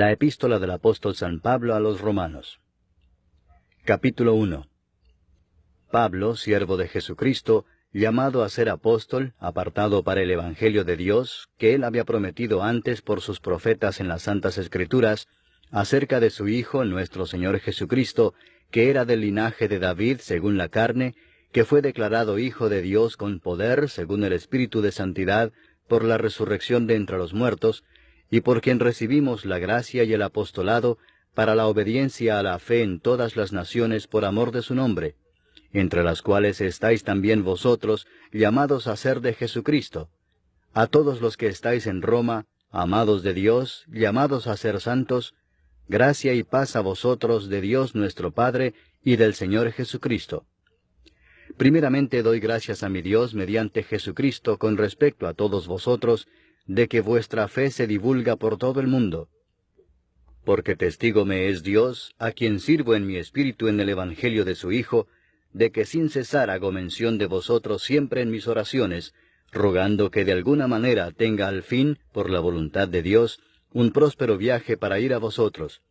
La epístola del apóstol San Pablo a los Romanos. Capítulo 1. Pablo, siervo de Jesucristo, llamado a ser apóstol, apartado para el Evangelio de Dios, que él había prometido antes por sus profetas en las Santas Escrituras, acerca de su Hijo, nuestro Señor Jesucristo, que era del linaje de David según la carne, que fue declarado Hijo de Dios con poder, según el Espíritu de Santidad, por la resurrección de entre los muertos, y por quien recibimos la gracia y el apostolado para la obediencia a la fe en todas las naciones por amor de su nombre, entre las cuales estáis también vosotros, llamados a ser de Jesucristo. A todos los que estáis en Roma, amados de Dios, llamados a ser santos, gracia y paz a vosotros de Dios nuestro Padre y del Señor Jesucristo. Primeramente doy gracias a mi Dios mediante Jesucristo con respecto a todos vosotros, de que vuestra fe se divulga por todo el mundo. Porque testigo me es Dios, a quien sirvo en mi espíritu en el Evangelio de su Hijo, de que sin cesar hago mención de vosotros siempre en mis oraciones, rogando que de alguna manera tenga al fin, por la voluntad de Dios, un próspero viaje para ir a vosotros,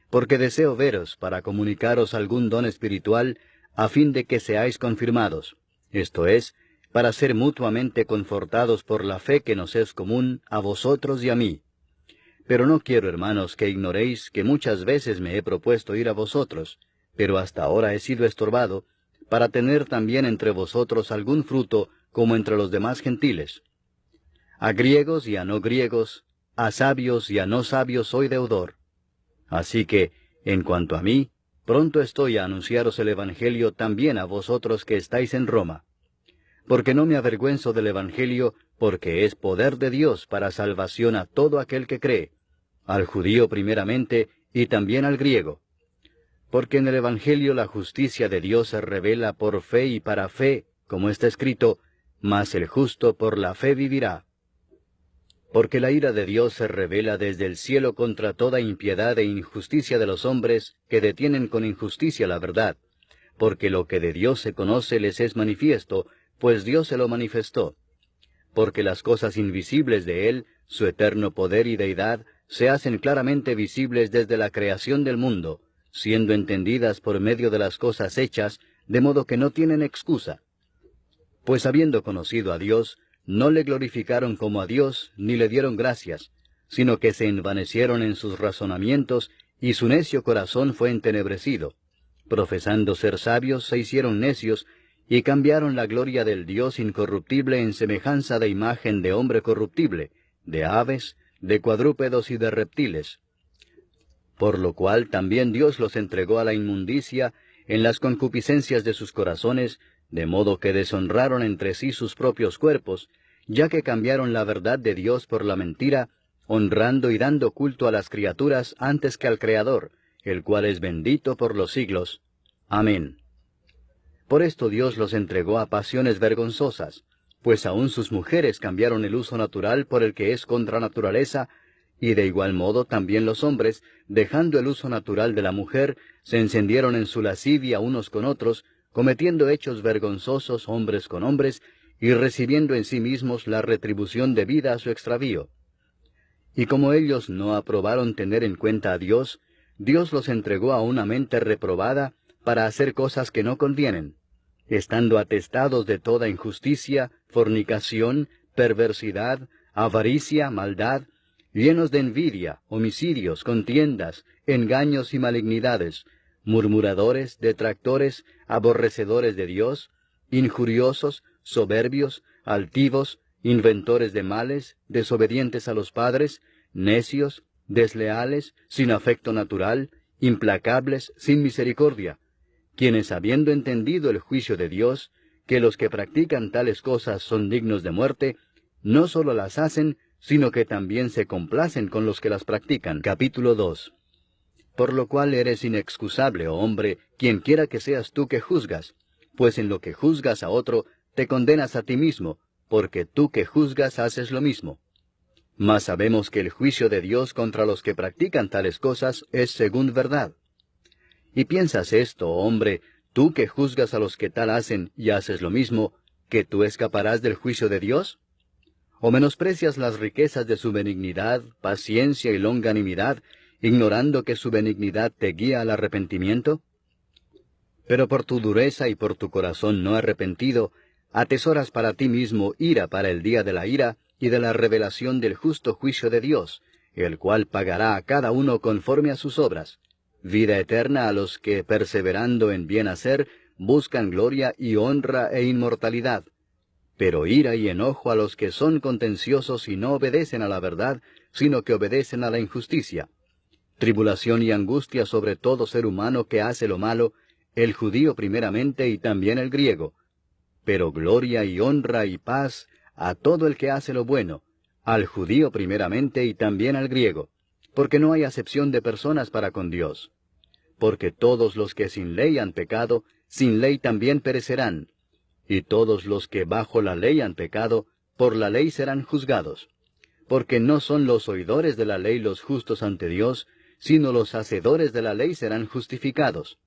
porque deseo veros para comunicaros algún don espiritual, a fin de que seáis confirmados, esto es, para ser mutuamente confortados por la fe que nos es común a vosotros y a mí. Pero no quiero, hermanos, que ignoréis que muchas veces me he propuesto ir a vosotros, pero hasta ahora he sido estorbado, para tener también entre vosotros algún fruto como entre los demás gentiles. A griegos y a no griegos, a sabios y a no sabios soy deudor. Así que, en cuanto a mí, pronto estoy a anunciaros el Evangelio también a vosotros que estáis en Roma. Porque no me avergüenzo del Evangelio, porque es poder de Dios para salvación a todo aquel que cree, al judío primeramente y también al griego. Porque en el Evangelio la justicia de Dios se revela por fe y para fe, como está escrito, mas el justo por la fe vivirá. Porque la ira de Dios se revela desde el cielo contra toda impiedad e injusticia de los hombres que detienen con injusticia la verdad, porque lo que de Dios se conoce les es manifiesto, pues Dios se lo manifestó. Porque las cosas invisibles de Él, su eterno poder y deidad, se hacen claramente visibles desde la creación del mundo, siendo entendidas por medio de las cosas hechas, de modo que no tienen excusa. Pues habiendo conocido a Dios, no le glorificaron como a Dios, ni le dieron gracias, sino que se envanecieron en sus razonamientos, y su necio corazón fue entenebrecido. Profesando ser sabios, se hicieron necios, y cambiaron la gloria del Dios incorruptible en semejanza de imagen de hombre corruptible, de aves, de cuadrúpedos y de reptiles. Por lo cual también Dios los entregó a la inmundicia en las concupiscencias de sus corazones, de modo que deshonraron entre sí sus propios cuerpos, ya que cambiaron la verdad de Dios por la mentira, honrando y dando culto a las criaturas antes que al Creador, el cual es bendito por los siglos. Amén. Por esto Dios los entregó a pasiones vergonzosas, pues aun sus mujeres cambiaron el uso natural por el que es contra naturaleza, y de igual modo también los hombres, dejando el uso natural de la mujer, se encendieron en su lascivia unos con otros, cometiendo hechos vergonzosos hombres con hombres, y recibiendo en sí mismos la retribución debida a su extravío. Y como ellos no aprobaron tener en cuenta a Dios, Dios los entregó a una mente reprobada para hacer cosas que no convienen, estando atestados de toda injusticia, fornicación, perversidad, avaricia, maldad, llenos de envidia, homicidios, contiendas, engaños y malignidades, murmuradores, detractores, aborrecedores de Dios, injuriosos, soberbios, altivos, inventores de males, desobedientes a los padres, necios, desleales, sin afecto natural, implacables, sin misericordia, quienes habiendo entendido el juicio de Dios, que los que practican tales cosas son dignos de muerte, no sólo las hacen, sino que también se complacen con los que las practican. Capítulo 2. Por lo cual eres inexcusable, oh hombre, quienquiera que seas tú que juzgas, pues en lo que juzgas a otro, te condenas a ti mismo, porque tú que juzgas haces lo mismo. Mas sabemos que el juicio de Dios contra los que practican tales cosas es según verdad. Y piensas esto, oh hombre, tú que juzgas a los que tal hacen y haces lo mismo, ¿que tú escaparás del juicio de Dios? ¿O menosprecias las riquezas de su benignidad, paciencia y longanimidad, ignorando que su benignidad te guía al arrepentimiento? Pero por tu dureza y por tu corazón no arrepentido, atesoras para ti mismo ira para el día de la ira y de la revelación del justo juicio de Dios, el cual pagará a cada uno conforme a sus obras, vida eterna a los que, perseverando en bien hacer, buscan gloria y honra e inmortalidad, pero ira y enojo a los que son contenciosos y no obedecen a la verdad, sino que obedecen a la injusticia. Tribulación y angustia sobre todo ser humano que hace lo malo, el judío primeramente y también el griego. Pero gloria y honra y paz a todo el que hace lo bueno, al judío primeramente y también al griego, porque no hay acepción de personas para con Dios. Porque todos los que sin ley han pecado, sin ley también perecerán, y todos los que bajo la ley han pecado, por la ley serán juzgados. Porque no son los oidores de la ley los justos ante Dios, sino los hacedores de la ley serán justificados.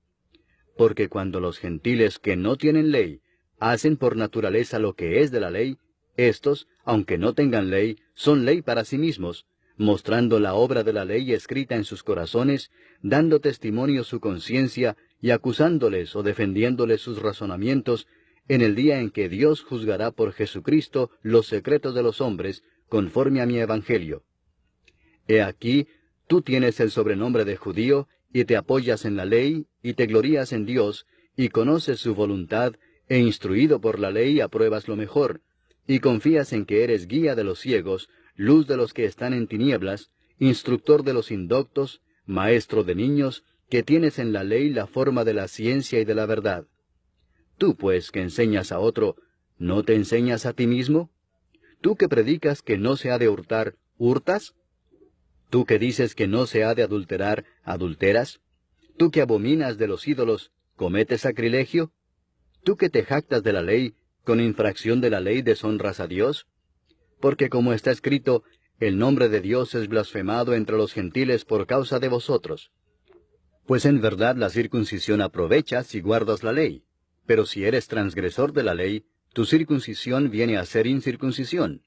Porque cuando los gentiles que no tienen ley hacen por naturaleza lo que es de la ley, éstos, aunque no tengan ley, son ley para sí mismos, mostrando la obra de la ley escrita en sus corazones, dando testimonio su conciencia y acusándoles o defendiéndoles sus razonamientos, en el día en que Dios juzgará por Jesucristo los secretos de los hombres, conforme a mi evangelio. He aquí, tú tienes el sobrenombre de judío, y te apoyas en la ley, y te glorías en Dios, y conoces su voluntad, e instruido por la ley apruebas lo mejor, y confías en que eres guía de los ciegos, luz de los que están en tinieblas, instructor de los indoctos, maestro de niños, que tienes en la ley la forma de la ciencia y de la verdad. Tú, pues, que enseñas a otro, ¿no te enseñas a ti mismo? Tú que predicas que no se ha de hurtar, ¿hurtas? Tú que dices que no se ha de adulterar, ¿adulteras? Tú que abominas de los ídolos, ¿cometes sacrilegio? Tú que te jactas de la ley, ¿con infracción de la ley deshonras a Dios? Porque como está escrito, el nombre de Dios es blasfemado entre los gentiles por causa de vosotros. Pues en verdad la circuncisión aprovecha si guardas la ley, pero si eres transgresor de la ley, tu circuncisión viene a ser incircuncisión.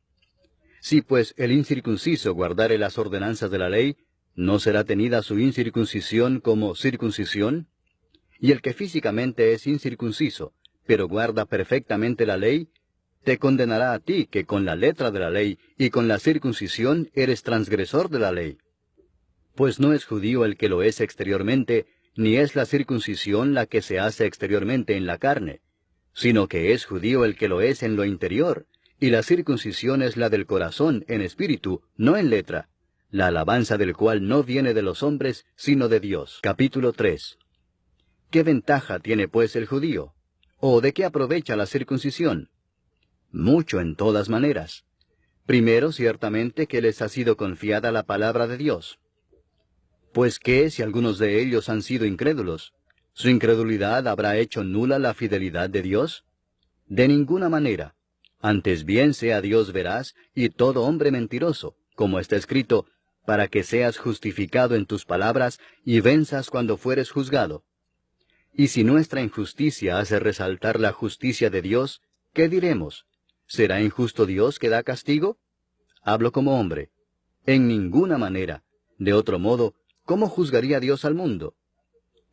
Si pues el incircunciso guardare las ordenanzas de la ley, ¿no será tenida su incircuncisión como circuncisión? Y el que físicamente es incircunciso, pero guarda perfectamente la ley, te condenará a ti que con la letra de la ley y con la circuncisión eres transgresor de la ley. Pues no es judío el que lo es exteriormente, ni es la circuncisión la que se hace exteriormente en la carne, sino que es judío el que lo es en lo interior, y la circuncisión es la del corazón en espíritu, no en letra, la alabanza del cual no viene de los hombres, sino de Dios. Capítulo 3. ¿Qué ventaja tiene pues el judío? ¿O de qué aprovecha la circuncisión? Mucho en todas maneras. Primero, ciertamente, que les ha sido confiada la palabra de Dios. Pues ¿qué si algunos de ellos han sido incrédulos? ¿Su incredulidad habrá hecho nula la fidelidad de Dios? De ninguna manera. Antes bien sea Dios veraz y todo hombre mentiroso, como está escrito, para que seas justificado en tus palabras y venzas cuando fueres juzgado. Y si nuestra injusticia hace resaltar la justicia de Dios, ¿qué diremos? ¿Será injusto Dios que da castigo? Hablo como hombre. En ninguna manera. De otro modo, ¿cómo juzgaría Dios al mundo?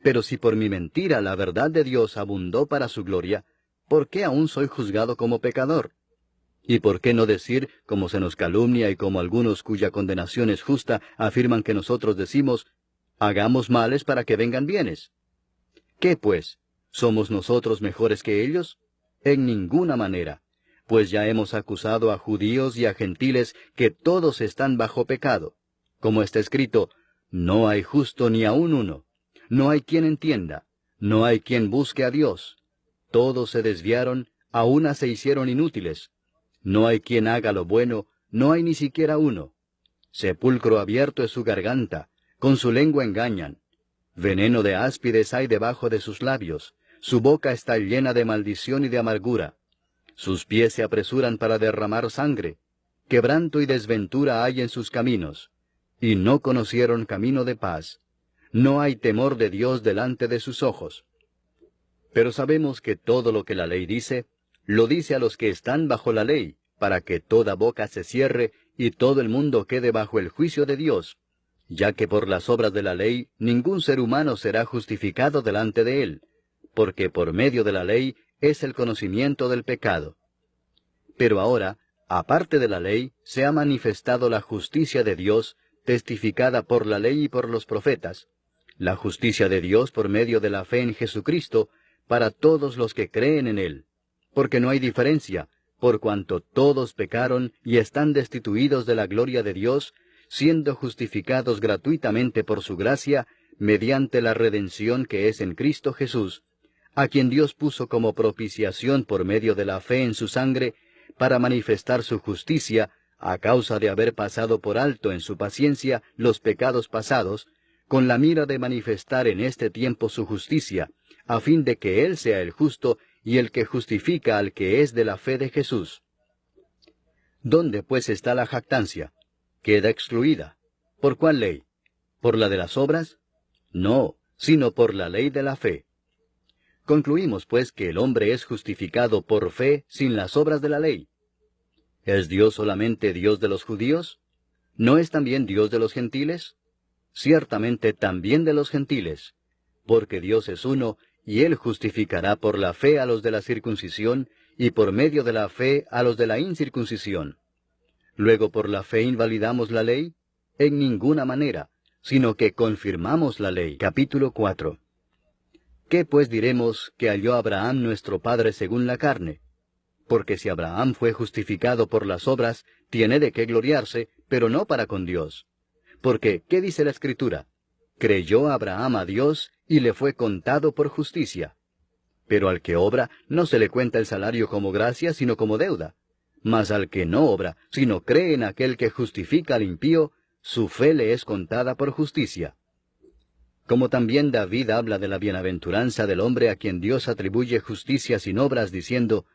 Pero si por mi mentira la verdad de Dios abundó para su gloria, ¿por qué aún soy juzgado como pecador? ¿Y por qué no decir, como se nos calumnia y como algunos cuya condenación es justa afirman que nosotros decimos, hagamos males para que vengan bienes? ¿Qué pues? ¿Somos nosotros mejores que ellos? En ninguna manera, pues ya hemos acusado a judíos y a gentiles que todos están bajo pecado. Como está escrito, no hay justo ni aun uno, no hay quien entienda, no hay quien busque a Dios. Todos se desviaron, a una se hicieron inútiles. No hay quien haga lo bueno, no hay ni siquiera uno. Sepulcro abierto es su garganta, con su lengua engañan. Veneno de áspides hay debajo de sus labios, su boca está llena de maldición y de amargura. Sus pies se apresuran para derramar sangre. Quebranto y desventura hay en sus caminos. Y no conocieron camino de paz. No hay temor de Dios delante de sus ojos. Pero sabemos que todo lo que la ley dice, lo dice a los que están bajo la ley, para que toda boca se cierre y todo el mundo quede bajo el juicio de Dios. ya que por las obras de la ley ningún ser humano será justificado delante de él, porque por medio de la ley es el conocimiento del pecado. Pero ahora, aparte de la ley, se ha manifestado la justicia de Dios, testificada por la ley y por los profetas, la justicia de Dios por medio de la fe en Jesucristo, para todos los que creen en Él, porque no hay diferencia, por cuanto todos pecaron y están destituidos de la gloria de Dios, siendo justificados gratuitamente por su gracia, mediante la redención que es en Cristo Jesús, a quien Dios puso como propiciación por medio de la fe en su sangre, para manifestar su justicia, a causa de haber pasado por alto en su paciencia los pecados pasados, con la mira de manifestar en este tiempo su justicia, a fin de que Él sea el justo y el que justifica al que es de la fe de Jesús. ¿Dónde pues está la jactancia? Queda excluida. ¿Por cuál ley? ¿Por la de las obras? No, sino por la ley de la fe. Concluimos pues que el hombre es justificado por fe sin las obras de la ley. ¿Es Dios solamente Dios de los judíos? ¿No es también Dios de los gentiles? Ciertamente también de los gentiles, porque Dios es uno, y Él justificará por la fe a los de la circuncisión, y por medio de la fe a los de la incircuncisión. Luego, ¿por la fe invalidamos la ley? En ninguna manera, sino que confirmamos la ley. Capítulo 4. ¿Qué pues diremos que halló Abraham nuestro padre según la carne? Porque si Abraham fue justificado por las obras, tiene de qué gloriarse, pero no para con Dios. Porque, ¿qué dice la Escritura? Creyó Abraham a Dios, y le fue contado por justicia. Pero al que obra, no se le cuenta el salario como gracia, sino como deuda. Mas al que no obra, sino cree en aquel que justifica al impío, su fe le es contada por justicia. Como también David habla de la bienaventuranza del hombre a quien Dios atribuye justicia sin obras, diciendo,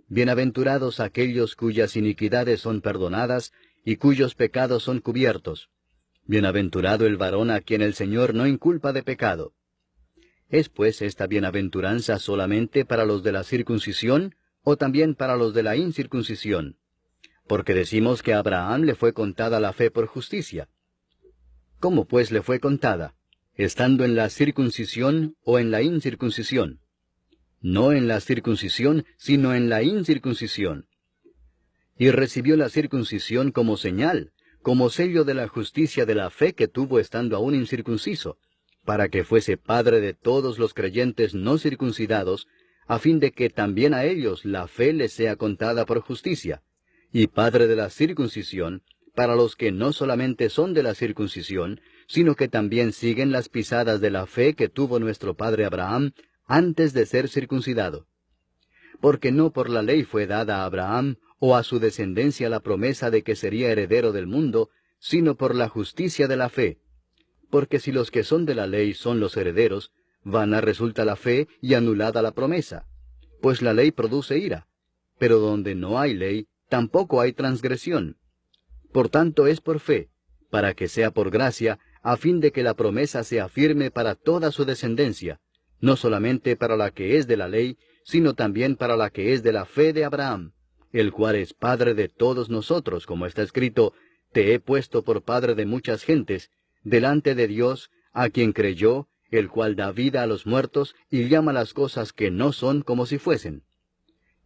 Bienaventurados aquellos cuyas iniquidades son perdonadas, y cuyos pecados son cubiertos. Bienaventurado el varón a quien el Señor no inculpa de pecado. ¿Es pues esta bienaventuranza solamente para los de la circuncisión, o también para los de la incircuncisión? Porque decimos que a Abraham le fue contada la fe por justicia. ¿Cómo pues le fue contada? ¿Estando en la circuncisión o en la incircuncisión? No en la circuncisión, sino en la incircuncisión. Y recibió la circuncisión como señal, como sello de la justicia de la fe que tuvo estando aún incircunciso, para que fuese padre de todos los creyentes no circuncidados, a fin de que también a ellos la fe les sea contada por justicia, y padre de la circuncisión, para los que no solamente son de la circuncisión, sino que también siguen las pisadas de la fe que tuvo nuestro padre Abraham antes de ser circuncidado. Porque no por la ley fue dada a Abraham o a su descendencia la promesa de que sería heredero del mundo, sino por la justicia de la fe. Porque si los que son de la ley son los herederos, vana resulta la fe y anulada la promesa. Pues la ley produce ira, pero donde no hay ley, tampoco hay transgresión. Por tanto es por fe, para que sea por gracia, a fin de que la promesa sea firme para toda su descendencia, no solamente para la que es de la ley, sino también para la que es de la fe de Abraham, el cual es Padre de todos nosotros, como está escrito, Te he puesto por Padre de muchas gentes, delante de Dios, a quien creyó, el cual da vida a los muertos y llama las cosas que no son como si fuesen.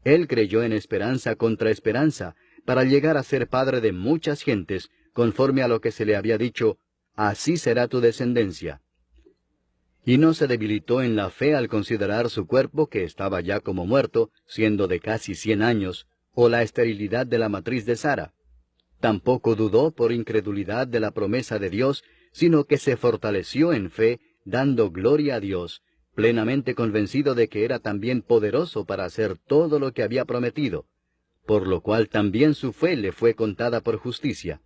Él creyó en esperanza contra esperanza, para llegar a ser padre de muchas gentes, conforme a lo que se le había dicho, así será tu descendencia. Y no se debilitó en la fe al considerar su cuerpo, que estaba ya como muerto, siendo de casi 100 años, o la esterilidad de la matriz de Sara. Tampoco dudó por incredulidad de la promesa de Dios, sino que se fortaleció en fe, dando gloria a Dios, plenamente convencido de que era también poderoso para hacer todo lo que había prometido, por lo cual también su fe le fue contada por justicia.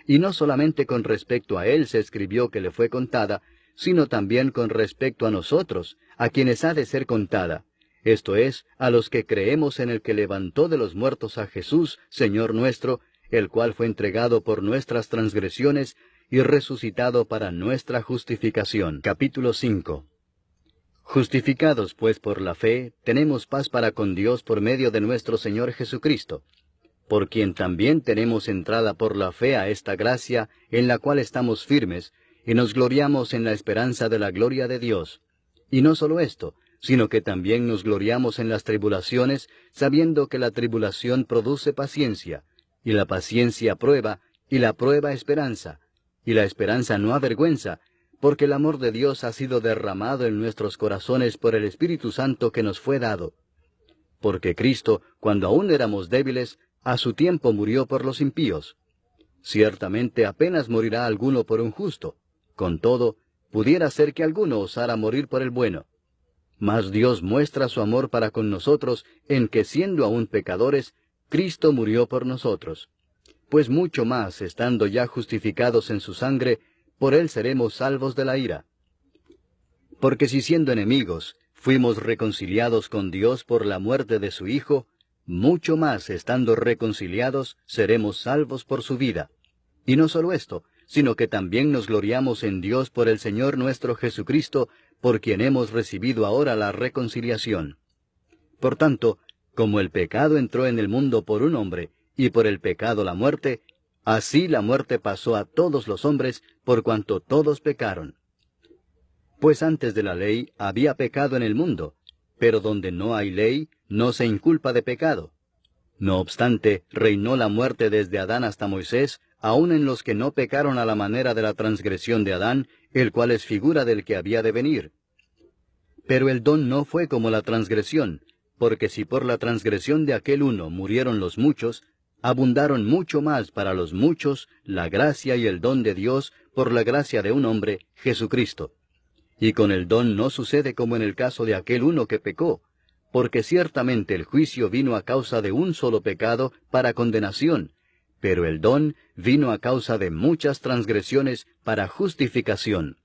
Y no solamente con respecto a él se escribió que le fue contada, sino también con respecto a nosotros, a quienes ha de ser contada, esto es, a los que creemos en el que levantó de los muertos a Jesús, Señor nuestro, el cual fue entregado por nuestras transgresiones y resucitado para nuestra justificación. Capítulo 5. Justificados pues por la fe, tenemos paz para con Dios por medio de nuestro Señor Jesucristo, por quien también tenemos entrada por la fe a esta gracia, en la cual estamos firmes, y nos gloriamos en la esperanza de la gloria de Dios. Y no solo esto, sino que también nos gloriamos en las tribulaciones, sabiendo que la tribulación produce paciencia, y la paciencia prueba, y la prueba esperanza, y la esperanza no avergüenza, porque el amor de Dios ha sido derramado en nuestros corazones por el Espíritu Santo que nos fue dado. Porque Cristo, cuando aún éramos débiles, a su tiempo murió por los impíos. Ciertamente apenas morirá alguno por un justo. Con todo, pudiera ser que alguno osara morir por el bueno. Mas Dios muestra su amor para con nosotros en que, siendo aún pecadores, Cristo murió por nosotros. Pues mucho más, estando ya justificados en su sangre, por él seremos salvos de la ira. Porque si siendo enemigos, fuimos reconciliados con Dios por la muerte de su Hijo, mucho más, estando reconciliados, seremos salvos por su vida. Y no solo esto, sino que también nos gloriamos en Dios por el Señor nuestro Jesucristo, por quien hemos recibido ahora la reconciliación. Por tanto, como el pecado entró en el mundo por un hombre, y por el pecado la muerte, así la muerte pasó a todos los hombres, por cuanto todos pecaron. Pues antes de la ley había pecado en el mundo, pero donde no hay ley, no se inculpa de pecado. No obstante, reinó la muerte desde Adán hasta Moisés, aun en los que no pecaron a la manera de la transgresión de Adán, el cual es figura del que había de venir. Pero el don no fue como la transgresión, porque si por la transgresión de aquel uno murieron los muchos, abundaron mucho más para los muchos la gracia y el don de Dios por la gracia de un hombre, Jesucristo. Y con el don no sucede como en el caso de aquel uno que pecó, porque ciertamente el juicio vino a causa de un solo pecado para condenación, pero el don vino a causa de muchas transgresiones para justificación.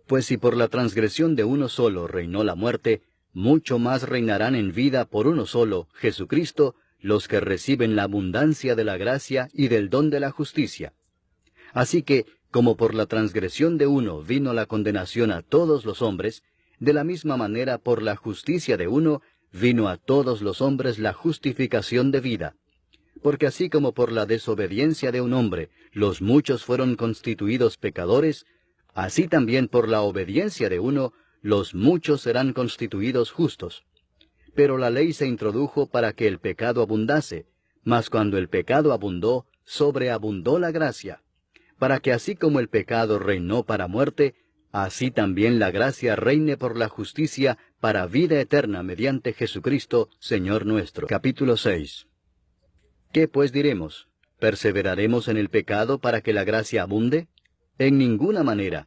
Pues si por la transgresión de uno solo reinó la muerte, mucho más reinarán en vida por uno solo, Jesucristo, los que reciben la abundancia de la gracia y del don de la justicia. Así que, como por la transgresión de uno vino la condenación a todos los hombres, de la misma manera por la justicia de uno vino a todos los hombres la justificación de vida. Porque así como por la desobediencia de un hombre los muchos fueron constituidos pecadores, así también por la obediencia de uno los muchos serán constituidos justos. Pero la ley se introdujo para que el pecado abundase, mas cuando el pecado abundó, sobreabundó la gracia, para que así como el pecado reinó para muerte, así también la gracia reine por la justicia para vida eterna mediante Jesucristo, Señor nuestro. Capítulo 6. ¿Qué pues diremos? ¿Perseveraremos en el pecado para que la gracia abunde? En ninguna manera,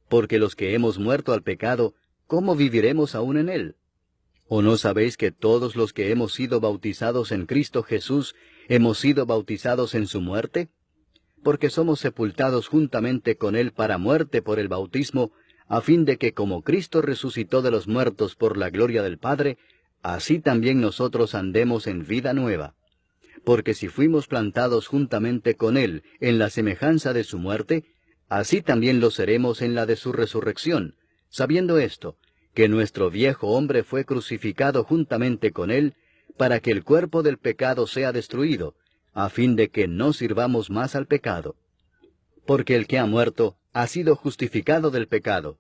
porque los que hemos muerto al pecado, ¿cómo viviremos aún en él? ¿O no sabéis que todos los que hemos sido bautizados en Cristo Jesús, hemos sido bautizados en su muerte? Porque somos sepultados juntamente con él para muerte por el bautismo, a fin de que como Cristo resucitó de los muertos por la gloria del Padre, así también nosotros andemos en vida nueva. Porque si fuimos plantados juntamente con él en la semejanza de su muerte, así también lo seremos en la de su resurrección, sabiendo esto, que nuestro viejo hombre fue crucificado juntamente con él, para que el cuerpo del pecado sea destruido, a fin de que no sirvamos más al pecado. Porque el que ha muerto ha sido justificado del pecado.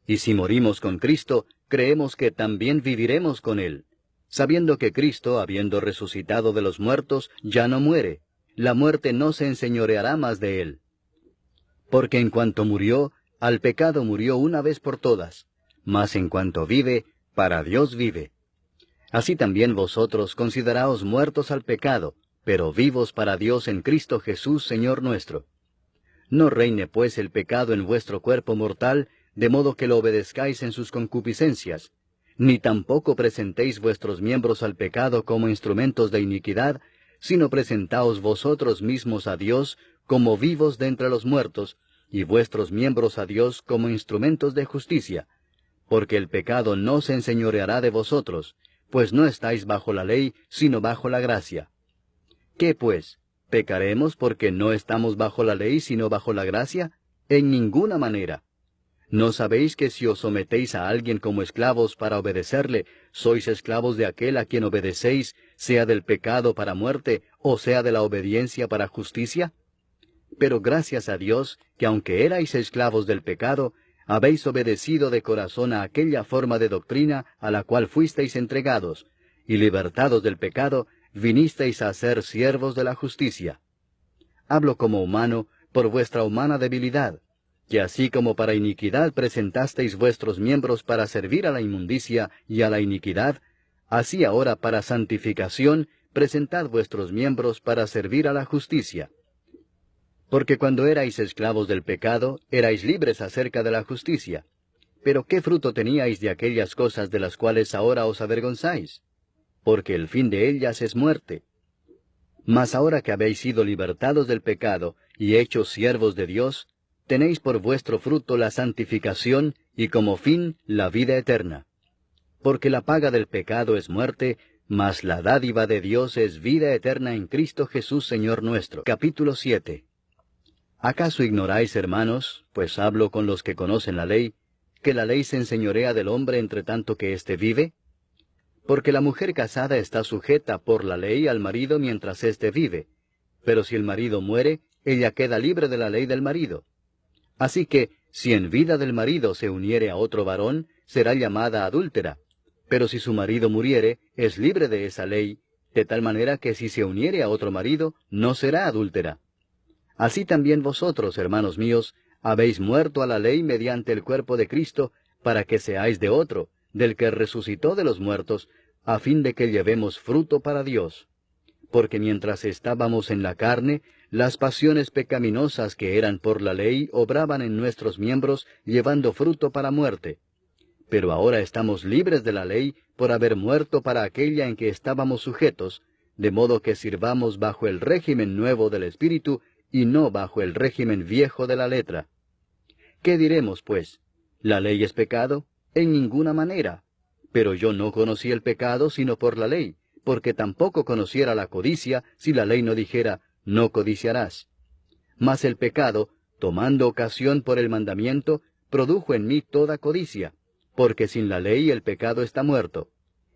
Y si morimos con Cristo, creemos que también viviremos con él, sabiendo que Cristo, habiendo resucitado de los muertos, ya no muere. La muerte no se enseñoreará más de él. Porque en cuanto murió, al pecado murió una vez por todas, mas en cuanto vive, para Dios vive. Así también vosotros consideraos muertos al pecado, pero vivos para Dios en Cristo Jesús, Señor nuestro. No reine pues el pecado en vuestro cuerpo mortal, de modo que lo obedezcáis en sus concupiscencias, ni tampoco presentéis vuestros miembros al pecado como instrumentos de iniquidad, sino presentaos vosotros mismos a Dios como vivos de entre los muertos, y vuestros miembros a Dios como instrumentos de justicia, porque el pecado no se enseñoreará de vosotros, pues no estáis bajo la ley, sino bajo la gracia. ¿Qué pues? ¿Pecaremos porque no estamos bajo la ley, sino bajo la gracia? En ninguna manera. ¿No sabéis que si os sometéis a alguien como esclavos para obedecerle, sois esclavos de aquel a quien obedecéis, sea del pecado para muerte, o sea de la obediencia para justicia? Pero gracias a Dios, que aunque erais esclavos del pecado, habéis obedecido de corazón a aquella forma de doctrina a la cual fuisteis entregados, y libertados del pecado, vinisteis a ser siervos de la justicia. Hablo como humano, por vuestra humana debilidad, que así como para iniquidad presentasteis vuestros miembros para servir a la inmundicia y a la iniquidad, así ahora para santificación presentad vuestros miembros para servir a la justicia. Porque cuando erais esclavos del pecado, erais libres acerca de la justicia. Pero ¿qué fruto teníais de aquellas cosas de las cuales ahora os avergonzáis? Porque el fin de ellas es muerte. Mas ahora que habéis sido libertados del pecado y hechos siervos de Dios, tenéis por vuestro fruto la santificación y como fin la vida eterna. Porque la paga del pecado es muerte, mas la dádiva de Dios es vida eterna en Cristo Jesús Señor nuestro. Capítulo 7. ¿Acaso ignoráis, hermanos, pues hablo con los que conocen la ley, que la ley se enseñorea del hombre entre tanto que éste vive? Porque la mujer casada está sujeta por la ley al marido mientras éste vive, pero si el marido muere, ella queda libre de la ley del marido. Así que, si en vida del marido se uniere a otro varón, será llamada adúltera, pero si su marido muriere, es libre de esa ley, de tal manera que si se uniere a otro marido, no será adúltera. Así también vosotros, hermanos míos, habéis muerto a la ley mediante el cuerpo de Cristo, para que seáis de otro, del que resucitó de los muertos, a fin de que llevemos fruto para Dios. Porque mientras estábamos en la carne, las pasiones pecaminosas que eran por la ley obraban en nuestros miembros, llevando fruto para muerte. Pero ahora estamos libres de la ley por haber muerto para aquella en que estábamos sujetos, de modo que sirvamos bajo el régimen nuevo del Espíritu y no bajo el régimen viejo de la letra. ¿Qué diremos, pues? ¿La ley es pecado? En ninguna manera. Pero yo no conocí el pecado sino por la ley, porque tampoco conociera la codicia si la ley no dijera, no codiciarás. Mas el pecado, tomando ocasión por el mandamiento, produjo en mí toda codicia, porque sin la ley el pecado está muerto.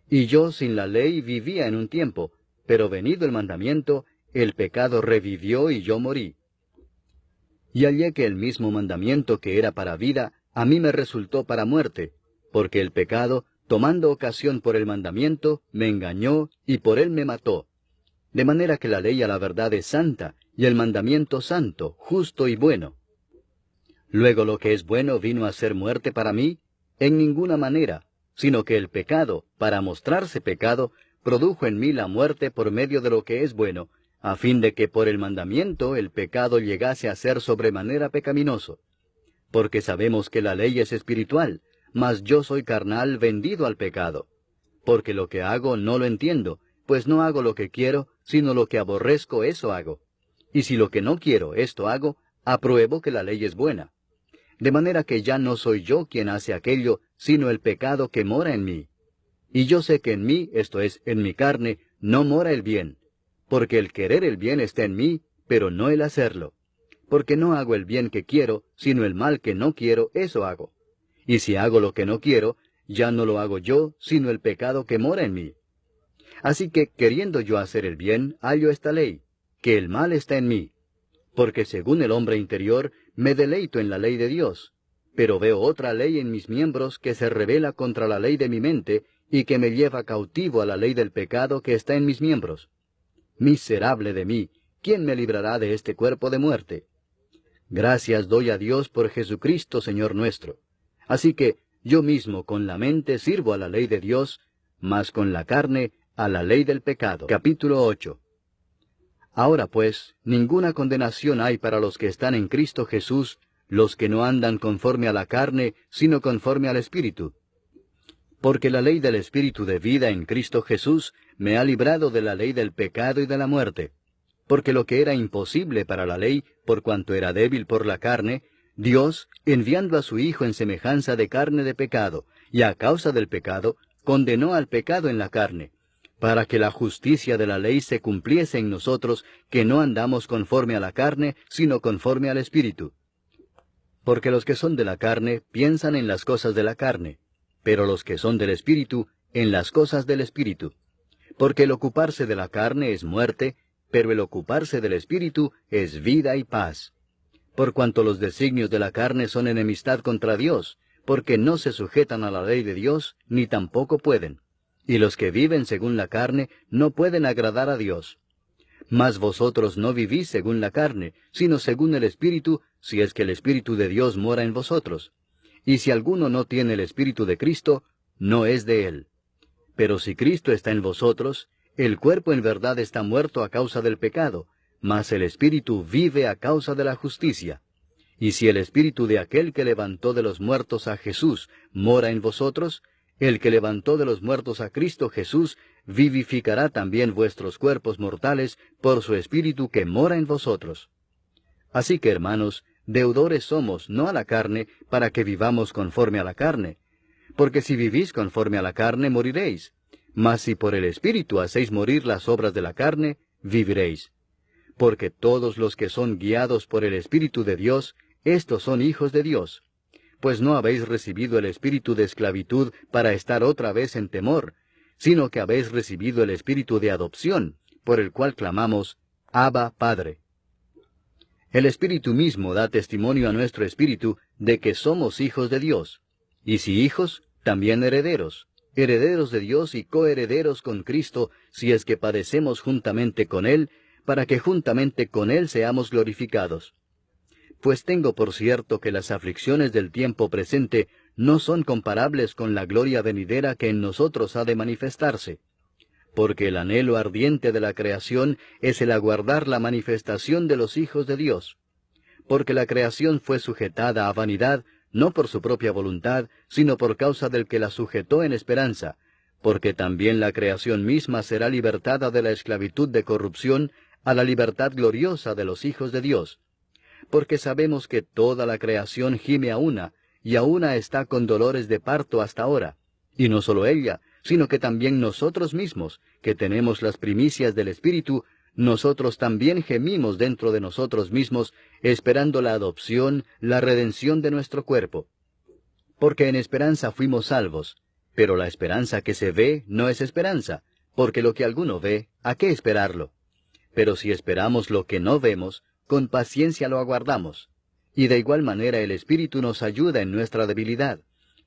Y yo sin la ley vivía en un tiempo, pero venido el mandamiento, el pecado revivió y yo morí. Y hallé que el mismo mandamiento que era para vida, a mí me resultó para muerte, porque el pecado, tomando ocasión por el mandamiento, me engañó y por él me mató. De manera que la ley a la verdad es santa, y el mandamiento santo, justo y bueno. Luego lo que es bueno vino a ser muerte para mí, en ninguna manera, sino que el pecado, para mostrarse pecado, produjo en mí la muerte por medio de lo que es bueno, a fin de que por el mandamiento el pecado llegase a ser sobremanera pecaminoso. Porque sabemos que la ley es espiritual, mas yo soy carnal vendido al pecado. Porque lo que hago no lo entiendo, pues no hago lo que quiero, sino lo que aborrezco eso hago. Y si lo que no quiero esto hago, apruebo que la ley es buena. De manera que ya no soy yo quien hace aquello, sino el pecado que mora en mí. Y yo sé que en mí, esto es, en mi carne, no mora el bien. Porque el querer el bien está en mí, pero no el hacerlo. Porque no hago el bien que quiero, sino el mal que no quiero, eso hago. Y si hago lo que no quiero, ya no lo hago yo, sino el pecado que mora en mí. Así que, queriendo yo hacer el bien, hallo esta ley, que el mal está en mí. Porque según el hombre interior, me deleito en la ley de Dios. Pero veo otra ley en mis miembros que se rebela contra la ley de mi mente, y que me lleva cautivo a la ley del pecado que está en mis miembros. Miserable de mí, ¿quién me librará de este cuerpo de muerte? Gracias doy a Dios por Jesucristo, Señor nuestro. Así que yo mismo con la mente sirvo a la ley de Dios, mas con la carne a la ley del pecado. Capítulo 8. Ahora pues, ninguna condenación hay para los que están en Cristo Jesús, los que no andan conforme a la carne, sino conforme al Espíritu. Porque la ley del Espíritu de vida en Cristo Jesús me ha librado de la ley del pecado y de la muerte. Porque lo que era imposible para la ley, por cuanto era débil por la carne, Dios, enviando a su Hijo en semejanza de carne de pecado, y a causa del pecado, condenó al pecado en la carne, para que la justicia de la ley se cumpliese en nosotros, que no andamos conforme a la carne, sino conforme al Espíritu. Porque los que son de la carne piensan en las cosas de la carne, pero los que son del Espíritu en las cosas del Espíritu. Porque el ocuparse de la carne es muerte, pero el ocuparse del Espíritu es vida y paz. Por cuanto los designios de la carne son enemistad contra Dios, porque no se sujetan a la ley de Dios, ni tampoco pueden. Y los que viven según la carne no pueden agradar a Dios. Mas vosotros no vivís según la carne, sino según el Espíritu, si es que el Espíritu de Dios mora en vosotros. Y si alguno no tiene el Espíritu de Cristo, no es de él. Pero si Cristo está en vosotros, el cuerpo en verdad está muerto a causa del pecado, mas el Espíritu vive a causa de la justicia. Y si el Espíritu de aquel que levantó de los muertos a Jesús mora en vosotros, el que levantó de los muertos a Cristo Jesús vivificará también vuestros cuerpos mortales por su Espíritu que mora en vosotros. Así que, hermanos, deudores somos, no a la carne, para que vivamos conforme a la carne. Porque si vivís conforme a la carne, moriréis. Mas si por el Espíritu hacéis morir las obras de la carne, viviréis. Porque todos los que son guiados por el Espíritu de Dios, estos son hijos de Dios. Pues no habéis recibido el espíritu de esclavitud para estar otra vez en temor, sino que habéis recibido el espíritu de adopción, por el cual clamamos, Abba, Padre. El Espíritu mismo da testimonio a nuestro espíritu de que somos hijos de Dios. Y si hijos, también herederos, herederos de Dios y coherederos con Cristo, si es que padecemos juntamente con Él, para que juntamente con Él seamos glorificados. Pues tengo por cierto que las aflicciones del tiempo presente no son comparables con la gloria venidera que en nosotros ha de manifestarse. Porque el anhelo ardiente de la creación es el aguardar la manifestación de los hijos de Dios. Porque la creación fue sujetada a vanidad, no por su propia voluntad, sino por causa del que la sujetó en esperanza, porque también la creación misma será libertada de la esclavitud de corrupción a la libertad gloriosa de los hijos de Dios. Porque sabemos que toda la creación gime a una, y a una está con dolores de parto hasta ahora. Y no solo ella, sino que también nosotros mismos, que tenemos las primicias del Espíritu, nosotros también gemimos dentro de nosotros mismos, esperando la adopción, la redención de nuestro cuerpo. Porque en esperanza fuimos salvos, pero la esperanza que se ve no es esperanza, porque lo que alguno ve, ¿a qué esperarlo? Pero si esperamos lo que no vemos, con paciencia lo aguardamos. Y de igual manera el Espíritu nos ayuda en nuestra debilidad.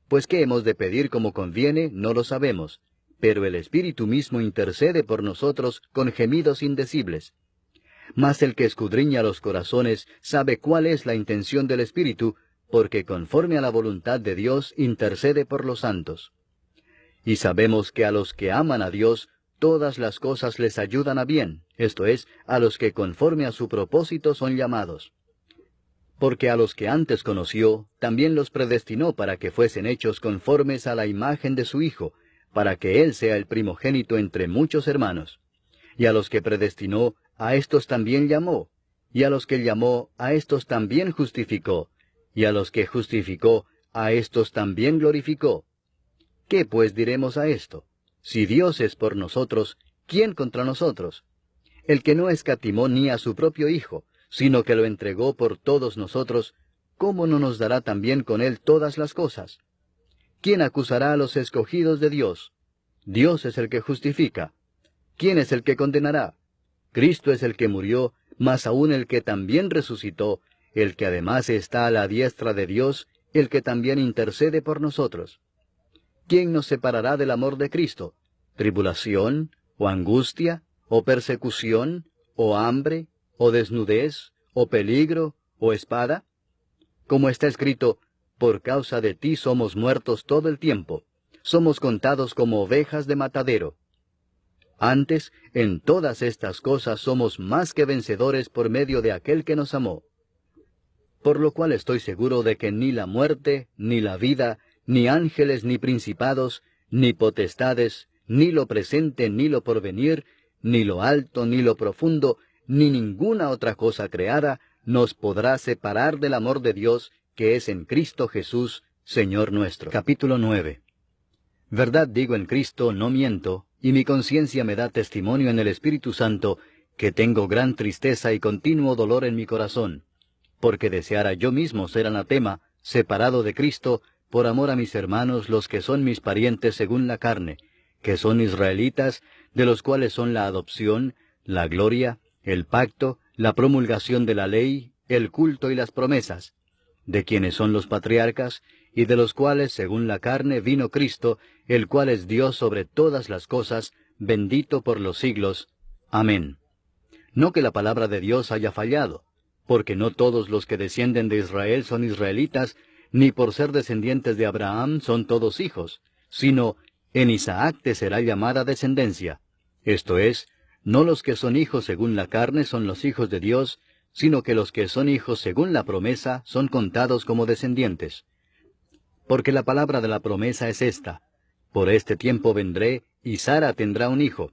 Pues qué hemos de pedir como conviene, no lo sabemos. Pero el Espíritu mismo intercede por nosotros con gemidos indecibles. Mas el que escudriña los corazones sabe cuál es la intención del Espíritu, porque conforme a la voluntad de Dios intercede por los santos. Y sabemos que a los que aman a Dios, todas las cosas les ayudan a bien, esto es, a los que conforme a su propósito son llamados. Porque a los que antes conoció, también los predestinó para que fuesen hechos conformes a la imagen de su Hijo, para que Él sea el primogénito entre muchos hermanos. Y a los que predestinó, a éstos también llamó, y a los que llamó, a éstos también justificó, y a los que justificó, a éstos también glorificó. ¿Qué pues diremos a esto? Si Dios es por nosotros, ¿quién contra nosotros? El que no escatimó ni a su propio Hijo, sino que lo entregó por todos nosotros, ¿cómo no nos dará también con Él todas las cosas? ¿Quién acusará a los escogidos de Dios? Dios es el que justifica. ¿Quién es el que condenará? Cristo es el que murió, mas aún el que también resucitó, el que además está a la diestra de Dios, el que también intercede por nosotros. ¿Quién nos separará del amor de Cristo? ¿Tribulación, o angustia, o persecución, o hambre, o desnudez, o peligro, o espada? Como está escrito, por causa de ti somos muertos todo el tiempo, somos contados como ovejas de matadero. Antes, en todas estas cosas somos más que vencedores por medio de aquel que nos amó. Por lo cual estoy seguro de que ni la muerte, ni la vida, ni ángeles, ni principados, ni potestades, ni lo presente, ni lo porvenir, ni lo alto, ni lo profundo, ni ninguna otra cosa creada, nos podrá separar del amor de Dios, que es en Cristo Jesús, Señor nuestro. Capítulo 9. Verdad digo en Cristo, no miento, y mi conciencia me da testimonio en el Espíritu Santo, que tengo gran tristeza y continuo dolor en mi corazón. porque deseara yo mismo ser anatema, separado de Cristo, por amor a mis hermanos, los que son mis parientes según la carne, que son israelitas, de los cuales son la adopción, la gloria, el pacto, la promulgación de la ley, el culto y las promesas, de quienes son los patriarcas, y de los cuales, según la carne, vino Cristo, el cual es Dios sobre todas las cosas, bendito por los siglos. Amén. No que la palabra de Dios haya fallado, porque no todos los que descienden de Israel son israelitas, ni por ser descendientes de Abraham son todos hijos, sino en Isaac te será llamada descendencia. Esto es, no los que son hijos según la carne son los hijos de Dios, sino que los que son hijos según la promesa son contados como descendientes. Porque la palabra de la promesa es esta: por este tiempo vendré, y Sara tendrá un hijo.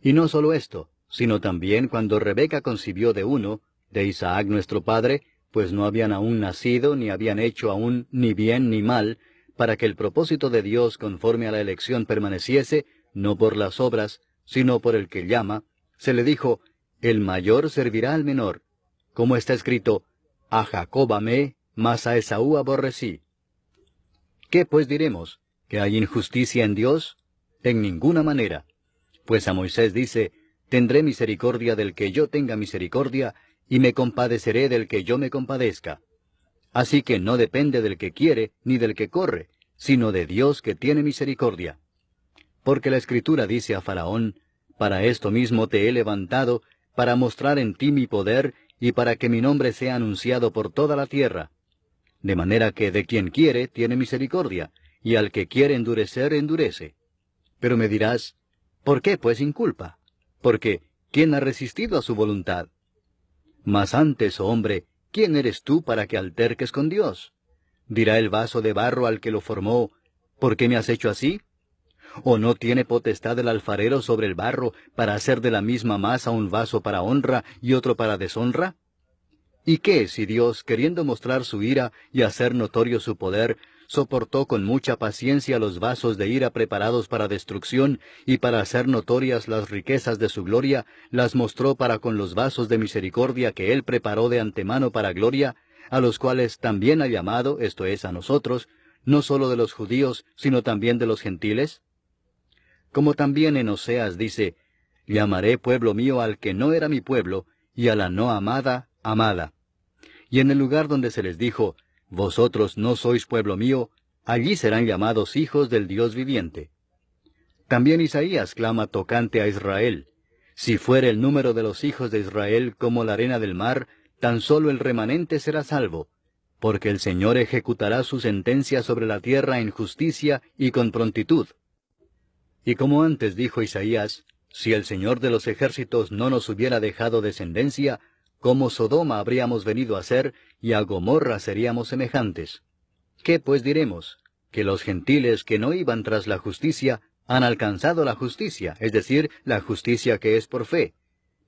Y no solo esto, sino también cuando Rebeca concibió de uno, de Isaac nuestro padre, pues no habían aún nacido, ni habían hecho aún ni bien ni mal, para que el propósito de Dios conforme a la elección permaneciese, no por las obras, sino por el que llama, se le dijo: el mayor servirá al menor. Como está escrito: a Jacob amé, mas a Esaú aborrecí. ¿Qué pues diremos? ¿Que hay injusticia en Dios? En ninguna manera. Pues a Moisés dice: tendré misericordia del que yo tenga misericordia, y me compadeceré del que yo me compadezca. Así que no depende del que quiere, ni del que corre, sino de Dios que tiene misericordia. Porque la Escritura dice a Faraón: para esto mismo te he levantado, para mostrar en ti mi poder, y para que mi nombre sea anunciado por toda la tierra. De manera que de quien quiere tiene misericordia, y al que quiere endurecer, endurece. Pero me dirás: ¿por qué pues inculpa? Porque ¿quién ha resistido a su voluntad? Mas antes, oh hombre, ¿quién eres tú para que alterques con Dios? Dirá el vaso de barro al que lo formó: ¿por qué me has hecho así? ¿O no tiene potestad el alfarero sobre el barro para hacer de la misma masa un vaso para honra y otro para deshonra? ¿Y qué si Dios, queriendo mostrar su ira y hacer notorio su poder, soportó con mucha paciencia los vasos de ira preparados para destrucción, y para hacer notorias las riquezas de su gloria, las mostró para con los vasos de misericordia que Él preparó de antemano para gloria, a los cuales también ha llamado, esto es, a nosotros, no sólo de los judíos, sino también de los gentiles? Como también en Oseas dice: llamaré pueblo mío al que no era mi pueblo, y a la no amada, amada. Y en el lugar donde se les dijo: vosotros no sois pueblo mío, allí serán llamados hijos del Dios viviente. También Isaías clama tocante a Israel: si fuere el número de los hijos de Israel como la arena del mar, tan solo el remanente será salvo, porque el Señor ejecutará su sentencia sobre la tierra en justicia y con prontitud. Y como antes dijo Isaías: si el Señor de los ejércitos no nos hubiera dejado descendencia, como Sodoma habríamos venido a ser, y a Gomorra seríamos semejantes. ¿Qué pues diremos? Que los gentiles que no iban tras la justicia han alcanzado la justicia, es decir, la justicia que es por fe.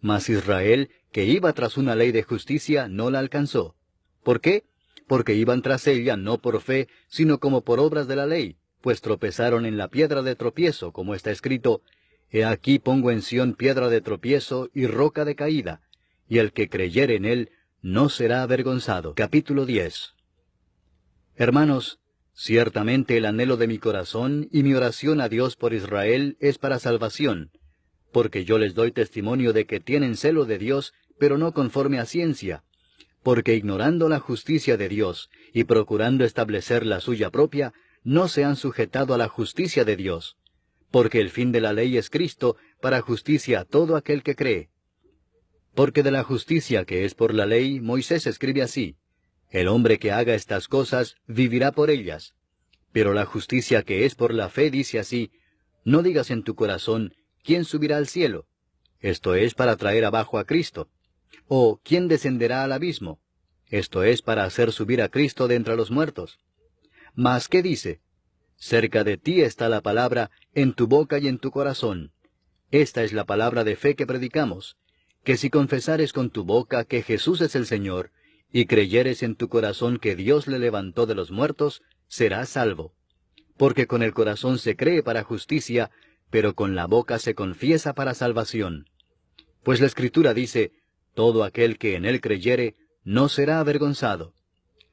Mas Israel, que iba tras una ley de justicia, no la alcanzó. ¿Por qué? Porque iban tras ella no por fe, sino como por obras de la ley, pues tropezaron en la piedra de tropiezo, como está escrito: he aquí pongo en Sión piedra de tropiezo y roca de caída, y el que creyere en él no será avergonzado. Capítulo 10. Hermanos, ciertamente el anhelo de mi corazón y mi oración a Dios por Israel es para salvación, porque yo les doy testimonio de que tienen celo de Dios, pero no conforme a ciencia, porque ignorando la justicia de Dios y procurando establecer la suya propia, no se han sujetado a la justicia de Dios, porque el fin de la ley es Cristo, para justicia a todo aquel que cree. Porque de la justicia que es por la ley, Moisés escribe así: el hombre que haga estas cosas vivirá por ellas. Pero la justicia que es por la fe dice así: no digas en tu corazón: ¿quién subirá al cielo? Esto es para traer abajo a Cristo. O ¿quién descenderá al abismo? Esto es para hacer subir a Cristo de entre los muertos. Mas ¿qué dice? Cerca de ti está la palabra, en tu boca y en tu corazón. Esta es la palabra de fe que predicamos: que si confesares con tu boca que Jesús es el Señor, y creyeres en tu corazón que Dios le levantó de los muertos, serás salvo. Porque con el corazón se cree para justicia, pero con la boca se confiesa para salvación. Pues la Escritura dice: todo aquel que en él creyere, no será avergonzado.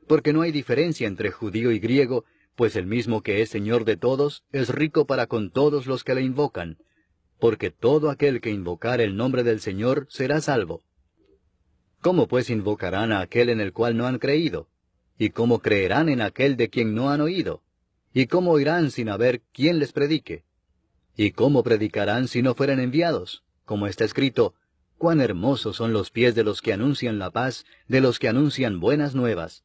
Porque no hay diferencia entre judío y griego, pues el mismo que es Señor de todos, es rico para con todos los que le invocan. Porque todo aquel que invocar el nombre del Señor será salvo. ¿Cómo pues invocarán a aquel en el cual no han creído? ¿Y cómo creerán en aquel de quien no han oído? ¿Y cómo oirán sin haber quien les predique? ¿Y cómo predicarán si no fueren enviados? Como está escrito, cuán hermosos son los pies de los que anuncian la paz, de los que anuncian buenas nuevas.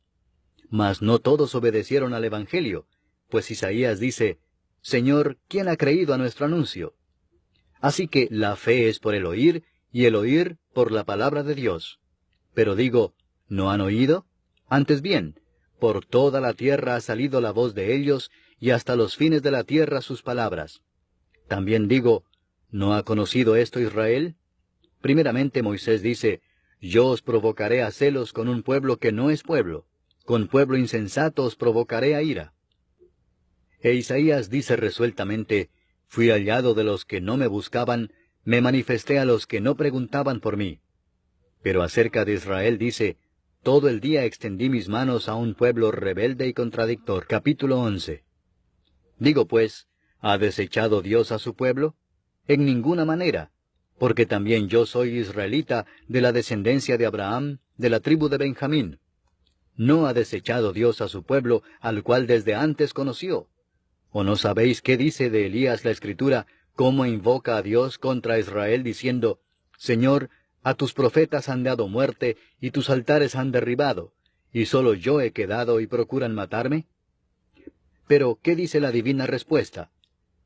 Mas no todos obedecieron al Evangelio, pues Isaías dice, Señor, ¿quién ha creído a nuestro anuncio? Así que la fe es por el oír, y el oír por la palabra de Dios. Pero digo, ¿no han oído? Antes bien, por toda la tierra ha salido la voz de ellos, y hasta los fines de la tierra sus palabras. También digo, ¿no ha conocido esto Israel? Primeramente Moisés dice, yo os provocaré a celos con un pueblo que no es pueblo, con pueblo insensato os provocaré a ira. E Isaías dice resueltamente, fui hallado de los que no me buscaban, me manifesté a los que no preguntaban por mí. Pero acerca de Israel dice, todo el día extendí mis manos a un pueblo rebelde y contradictor. Capítulo 11. Digo pues, ¿ha desechado Dios a su pueblo? En ninguna manera, porque también yo soy israelita de la descendencia de Abraham, de la tribu de Benjamín. ¿No ha desechado Dios a su pueblo, al cual desde antes conoció? ¿O no sabéis qué dice de Elías la Escritura, cómo invoca a Dios contra Israel, diciendo, Señor, a tus profetas han dado muerte, y tus altares han derribado, y solo yo he quedado y procuran matarme? Pero, ¿qué dice la divina respuesta?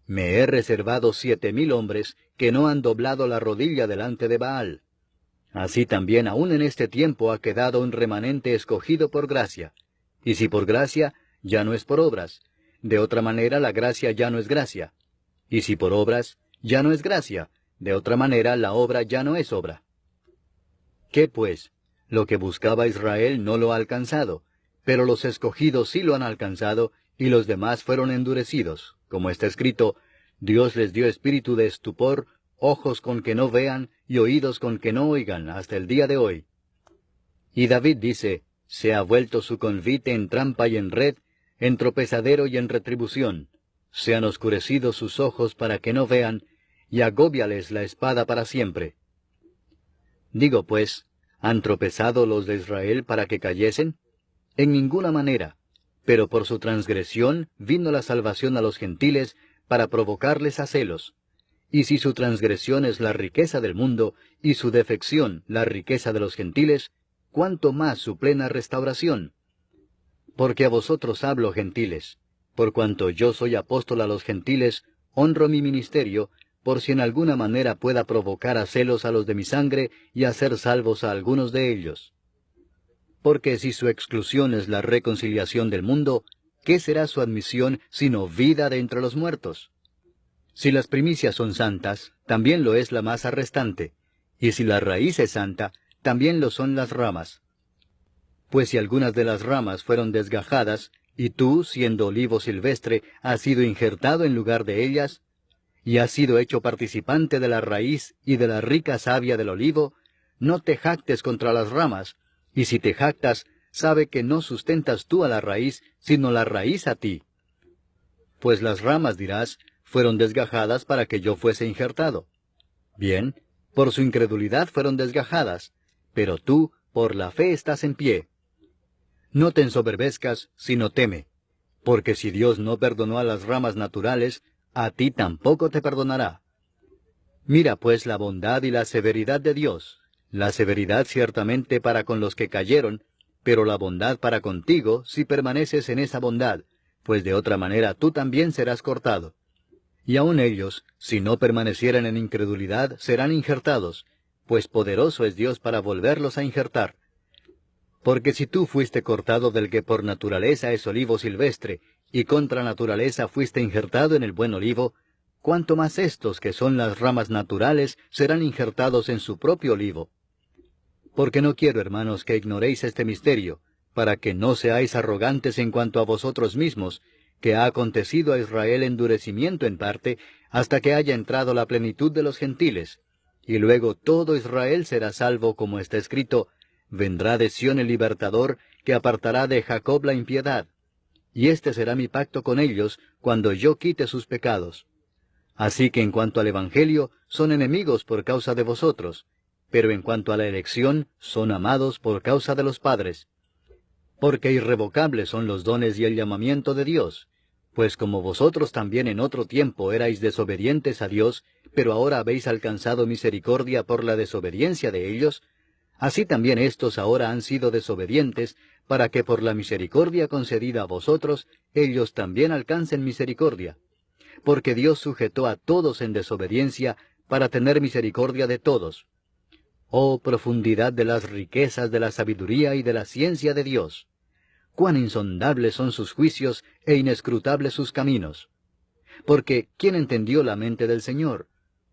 Me he reservado 7,000 hombres que no han doblado la rodilla delante de Baal. Así también aún en este tiempo ha quedado un remanente escogido por gracia. Y si por gracia, ya no es por obras. De otra manera la gracia ya no es gracia. Y si por obras, ya no es gracia. De otra manera la obra ya no es obra. ¿Qué pues? Lo que buscaba Israel no lo ha alcanzado, pero los escogidos sí lo han alcanzado, y los demás fueron endurecidos. Como está escrito, Dios les dio espíritu de estupor, ojos con que no vean, y oídos con que no oigan, hasta el día de hoy. Y David dice, se ha vuelto su convite en trampa y en red, en tropezadero y en retribución. Se han oscurecido sus ojos para que no vean, y agóbiales la espada para siempre. Digo pues, ¿han tropezado los de Israel para que cayesen? En ninguna manera, pero por su transgresión vino la salvación a los gentiles para provocarles a celos. Y si su transgresión es la riqueza del mundo, y su defección la riqueza de los gentiles, ¿cuánto más su plena restauración? Porque a vosotros hablo, gentiles, por cuanto yo soy apóstol a los gentiles, honro mi ministerio, por si en alguna manera pueda provocar a celos a los de mi sangre y hacer salvos a algunos de ellos. Porque si su exclusión es la reconciliación del mundo, ¿qué será su admisión sino vida de entre los muertos? Si las primicias son santas, también lo es la masa restante, y si la raíz es santa, también lo son las ramas. Pues si algunas de las ramas fueron desgajadas, y tú, siendo olivo silvestre, has sido injertado en lugar de ellas, y has sido hecho participante de la raíz y de la rica savia del olivo, no te jactes contra las ramas, y si te jactas, sabe que no sustentas tú a la raíz, sino la raíz a ti. Pues las ramas, dirás, fueron desgajadas para que yo fuese injertado. Bien, por su incredulidad fueron desgajadas, pero tú, por la fe estás en pie. No te ensoberbezcas, sino teme, porque si Dios no perdonó a las ramas naturales, a ti tampoco te perdonará. Mira pues la bondad y la severidad de Dios, la severidad ciertamente para con los que cayeron, pero la bondad para contigo si permaneces en esa bondad, pues de otra manera tú también serás cortado. Y aun ellos, si no permanecieran en incredulidad, serán injertados, pues poderoso es Dios para volverlos a injertar. Porque si tú fuiste cortado del que por naturaleza es olivo silvestre, y contra naturaleza fuiste injertado en el buen olivo, cuánto más estos que son las ramas naturales serán injertados en su propio olivo. Porque no quiero, hermanos, que ignoréis este misterio, para que no seáis arrogantes en cuanto a vosotros mismos, que ha acontecido a Israel endurecimiento en parte, hasta que haya entrado la plenitud de los gentiles, y luego todo Israel será salvo, como está escrito, vendrá de Sión el libertador, que apartará de Jacob la impiedad. Y este será mi pacto con ellos, cuando yo quite sus pecados. Así que en cuanto al Evangelio, son enemigos por causa de vosotros, pero en cuanto a la elección, son amados por causa de los padres. Porque irrevocables son los dones y el llamamiento de Dios, pues como vosotros también en otro tiempo erais desobedientes a Dios, pero ahora habéis alcanzado misericordia por la desobediencia de ellos, así también éstos ahora han sido desobedientes, para que por la misericordia concedida a vosotros, ellos también alcancen misericordia. Porque Dios sujetó a todos en desobediencia, para tener misericordia de todos. Oh profundidad de las riquezas de la sabiduría y de la ciencia de Dios. Cuán insondables son sus juicios e inescrutables sus caminos. Porque ¿quién entendió la mente del Señor?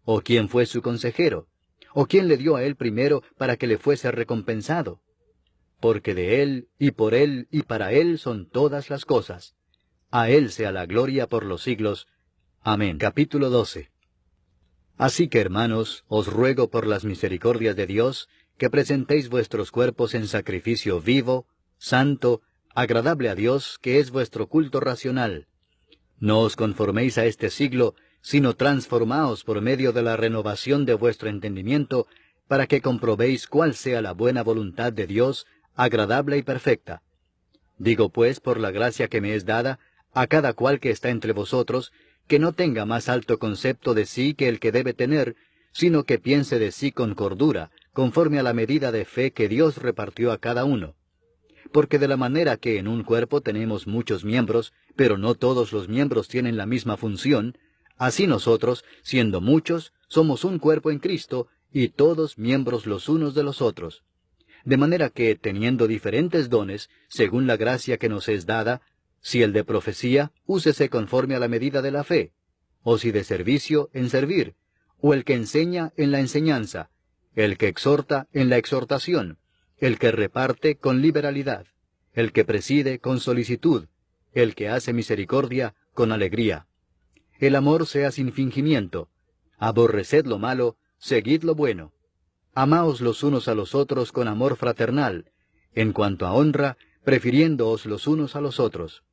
¿O quién fue su consejero? ¿O quién le dio a él primero para que le fuese recompensado? Porque de él, y por él, y para él son todas las cosas. A él sea la gloria por los siglos. Amén. Capítulo 12. Así que, hermanos, os ruego por las misericordias de Dios, que presentéis vuestros cuerpos en sacrificio vivo, santo, agradable a Dios, que es vuestro culto racional. No os conforméis a este siglo, sino transformaos por medio de la renovación de vuestro entendimiento, para que comprobéis cuál sea la buena voluntad de Dios, agradable y perfecta. Digo pues, por la gracia que me es dada, a cada cual que está entre vosotros, que no tenga más alto concepto de sí que el que debe tener, sino que piense de sí con cordura, conforme a la medida de fe que Dios repartió a cada uno. Porque de la manera que en un cuerpo tenemos muchos miembros, pero no todos los miembros tienen la misma función, así nosotros, siendo muchos, somos un cuerpo en Cristo, y todos miembros los unos de los otros. De manera que, teniendo diferentes dones, según la gracia que nos es dada, si el de profecía, úsese conforme a la medida de la fe, o si de servicio, en servir, o el que enseña, en la enseñanza, el que exhorta, en la exhortación, el que reparte, con liberalidad, el que preside, con solicitud, el que hace misericordia, con alegría. El amor sea sin fingimiento. Aborreced lo malo, seguid lo bueno. Amaos los unos a los otros con amor fraternal, en cuanto a honra, prefiriéndoos los unos a los otros.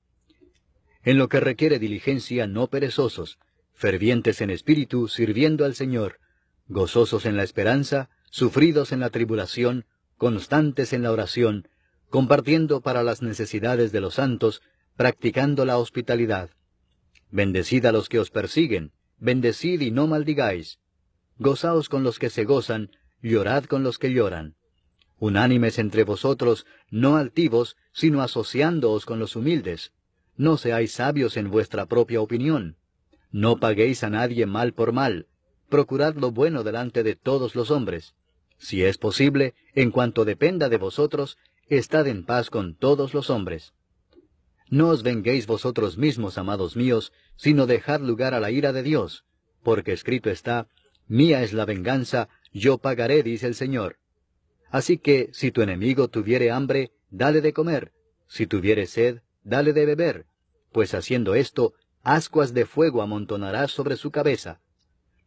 En lo que requiere diligencia, no perezosos, fervientes en espíritu, sirviendo al Señor, gozosos en la esperanza, sufridos en la tribulación, constantes en la oración, compartiendo para las necesidades de los santos, practicando la hospitalidad. Bendecid a los que os persiguen, bendecid y no maldigáis. Gozaos con los que se gozan, llorad con los que lloran. Unánimes entre vosotros, no altivos, sino asociándoos con los humildes. No seáis sabios en vuestra propia opinión. No paguéis a nadie mal por mal. Procurad lo bueno delante de todos los hombres. Si es posible, en cuanto dependa de vosotros, estad en paz con todos los hombres. No os venguéis vosotros mismos, amados míos, sino dejad lugar a la ira de Dios, porque escrito está, mía es la venganza, yo pagaré, dice el Señor. Así que, si tu enemigo tuviere hambre, dale de comer, si tuviere sed, dale de beber, pues haciendo esto, ascuas de fuego amontonarás sobre su cabeza.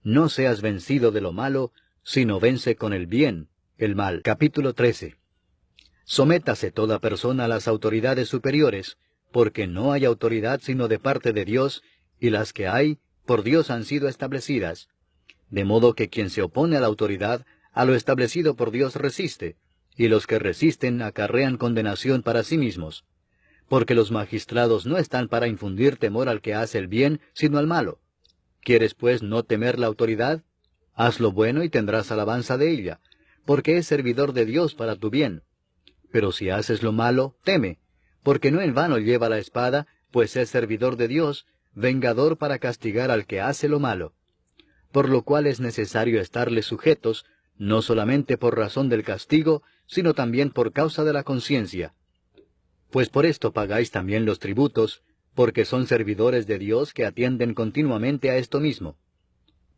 No seas vencido de lo malo, sino vence con el bien el mal. Capítulo 13. Sométase toda persona a las autoridades superiores, porque no hay autoridad sino de parte de Dios, y las que hay, por Dios han sido establecidas. De modo que quien se opone a la autoridad, a lo establecido por Dios resiste, y los que resisten acarrean condenación para sí mismos. Porque los magistrados no están para infundir temor al que hace el bien, sino al malo. ¿Quieres pues no temer la autoridad? Haz lo bueno y tendrás alabanza de ella, porque es servidor de Dios para tu bien. Pero si haces lo malo, teme, porque no en vano lleva la espada, pues es servidor de Dios, vengador para castigar al que hace lo malo. Por lo cual es necesario estarle sujetos, no solamente por razón del castigo, sino también por causa de la conciencia. Pues por esto pagáis también los tributos, porque son servidores de Dios que atienden continuamente a esto mismo.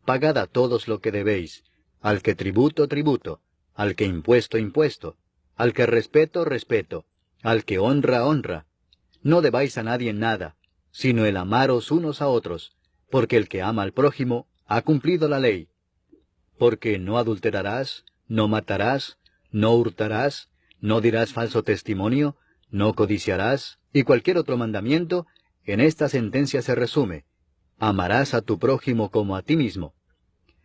Pagad a todos lo que debéis, al que tributo, tributo, al que impuesto, impuesto, al que respeto, respeto, al que honra, honra. No debáis a nadie nada, sino el amaros unos a otros, porque el que ama al prójimo ha cumplido la ley. Porque no adulterarás, no matarás, no hurtarás, no dirás falso testimonio, no codiciarás, y cualquier otro mandamiento, en esta sentencia se resume: amarás a tu prójimo como a ti mismo.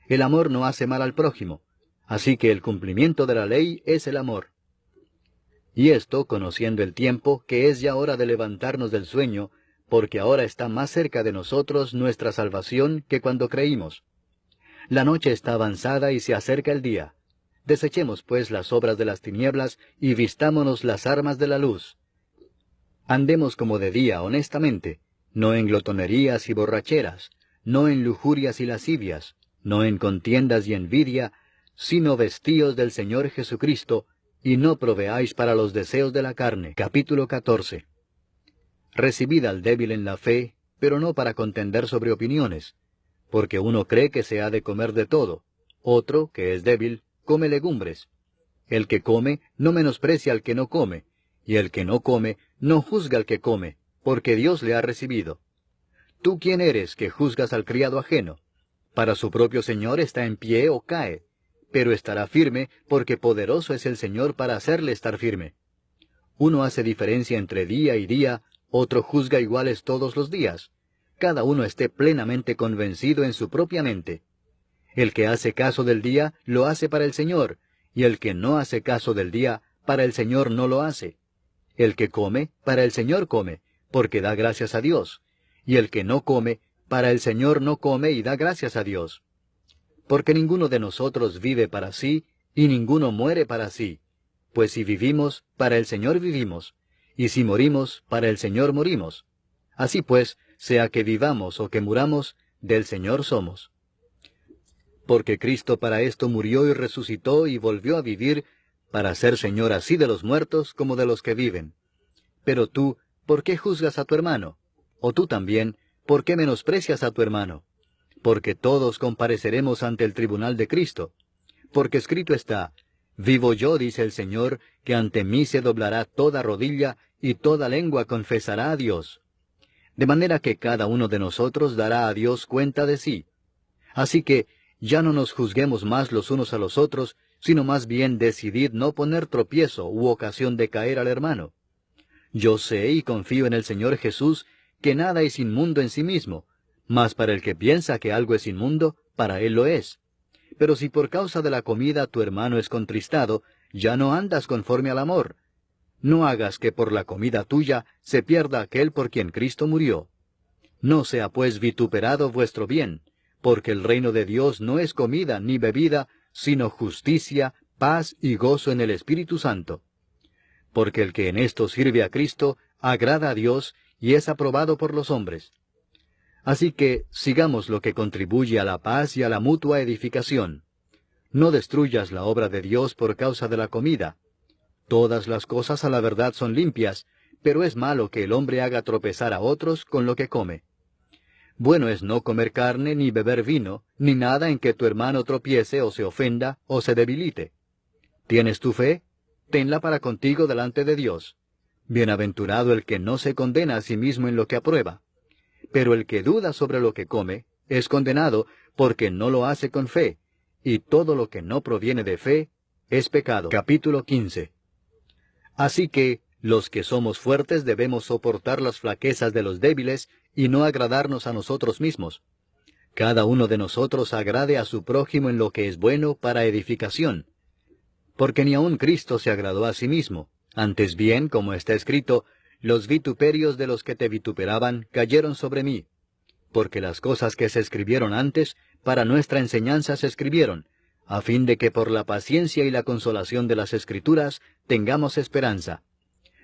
El amor no hace mal al prójimo, así que el cumplimiento de la ley es el amor. Y esto, conociendo el tiempo, que es ya hora de levantarnos del sueño, porque ahora está más cerca de nosotros nuestra salvación que cuando creímos. La noche está avanzada y se acerca el día. Desechemos pues las obras de las tinieblas y vistámonos las armas de la luz. Andemos como de día honestamente, no en glotonerías y borracheras, no en lujurias y lascivias, no en contiendas y envidia, sino vestíos del Señor Jesucristo, y no proveáis para los deseos de la carne. Capítulo 14. Recibid al débil en la fe, pero no para contender sobre opiniones, porque uno cree que se ha de comer de todo, otro, que es débil, come legumbres. El que come no menosprecia al que no come, y el que no come no juzga al que come, porque Dios le ha recibido. ¿Tú quién eres que juzgas al criado ajeno? Para su propio Señor está en pie o cae, pero estará firme, porque poderoso es el Señor para hacerle estar firme. Uno hace diferencia entre día y día, otro juzga iguales todos los días. Cada uno esté plenamente convencido en su propia mente. El que hace caso del día, lo hace para el Señor, y el que no hace caso del día, para el Señor no lo hace. El que come, para el Señor come, porque da gracias a Dios. Y el que no come, para el Señor no come y da gracias a Dios. Porque ninguno de nosotros vive para sí, y ninguno muere para sí. Pues si vivimos, para el Señor vivimos, y si morimos, para el Señor morimos. Así pues, sea que vivamos o que muramos, del Señor somos. Porque Cristo para esto murió y resucitó y volvió a vivir, para ser Señor así de los muertos como de los que viven. Pero tú, ¿por qué juzgas a tu hermano? O tú también, ¿por qué menosprecias a tu hermano? Porque todos compareceremos ante el tribunal de Cristo. Porque escrito está: vivo yo, dice el Señor, que ante mí se doblará toda rodilla, y toda lengua confesará a Dios. De manera que cada uno de nosotros dará a Dios cuenta de sí. Así que, ya no nos juzguemos más los unos a los otros, sino más bien decidid no poner tropiezo u ocasión de caer al hermano. Yo sé y confío en el Señor Jesús, que nada es inmundo en sí mismo, mas para el que piensa que algo es inmundo, para él lo es. Pero si por causa de la comida tu hermano es contristado, ya no andas conforme al amor. No hagas que por la comida tuya se pierda aquel por quien Cristo murió. No sea pues vituperado vuestro bien, porque el reino de Dios no es comida ni bebida, sino justicia, paz y gozo en el Espíritu Santo. Porque el que en esto sirve a Cristo, agrada a Dios y es aprobado por los hombres. Así que sigamos lo que contribuye a la paz y a la mutua edificación. No destruyas la obra de Dios por causa de la comida. Todas las cosas a la verdad son limpias, pero es malo que el hombre haga tropezar a otros con lo que come. Bueno es no comer carne, ni beber vino, ni nada en que tu hermano tropiece o se ofenda o se debilite. ¿Tienes tu fe? Tenla para contigo delante de Dios. Bienaventurado el que no se condena a sí mismo en lo que aprueba. Pero el que duda sobre lo que come, es condenado, porque no lo hace con fe, y todo lo que no proviene de fe, es pecado. Capítulo 15. Así que, los que somos fuertes debemos soportar las flaquezas de los débiles, y no agradarnos a nosotros mismos. Cada uno de nosotros agrade a su prójimo en lo que es bueno para edificación. Porque ni aun Cristo se agradó a sí mismo, antes bien, como está escrito, los vituperios de los que te vituperaban cayeron sobre mí. Porque las cosas que se escribieron antes, para nuestra enseñanza se escribieron, a fin de que por la paciencia y la consolación de las Escrituras tengamos esperanza.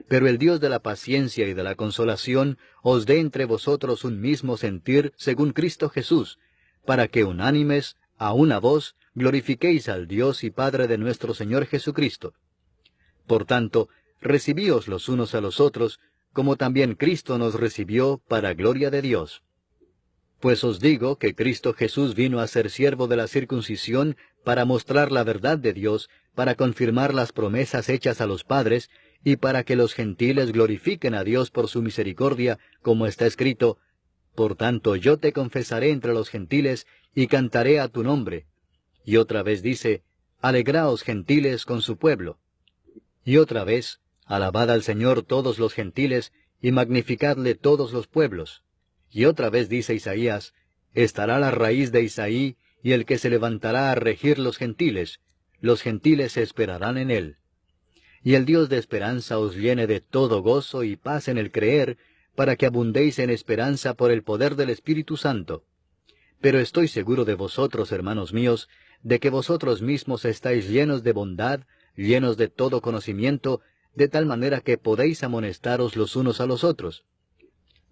Pero el Dios de la paciencia y de la consolación os dé entre vosotros un mismo sentir según Cristo Jesús, para que unánimes, a una voz, glorifiquéis al Dios y Padre de nuestro Señor Jesucristo. Por tanto, recibíos los unos a los otros, como también Cristo nos recibió para gloria de Dios. Pues os digo que Cristo Jesús vino a ser siervo de la circuncisión para mostrar la verdad de Dios, para confirmar las promesas hechas a los padres, y para que los gentiles glorifiquen a Dios por su misericordia, como está escrito: Por tanto yo te confesaré entre los gentiles, y cantaré a tu nombre. Y otra vez dice: Alegraos gentiles con su pueblo. Y otra vez, alabad al Señor todos los gentiles, y magnificadle todos los pueblos. Y otra vez dice Isaías, estará la raíz de Isaí, y el que se levantará a regir los gentiles esperarán en él. Y el Dios de esperanza os llene de todo gozo y paz en el creer, para que abundéis en esperanza por el poder del Espíritu Santo. Pero estoy seguro de vosotros, hermanos míos, de que vosotros mismos estáis llenos de bondad, llenos de todo conocimiento, de tal manera que podéis amonestaros los unos a los otros.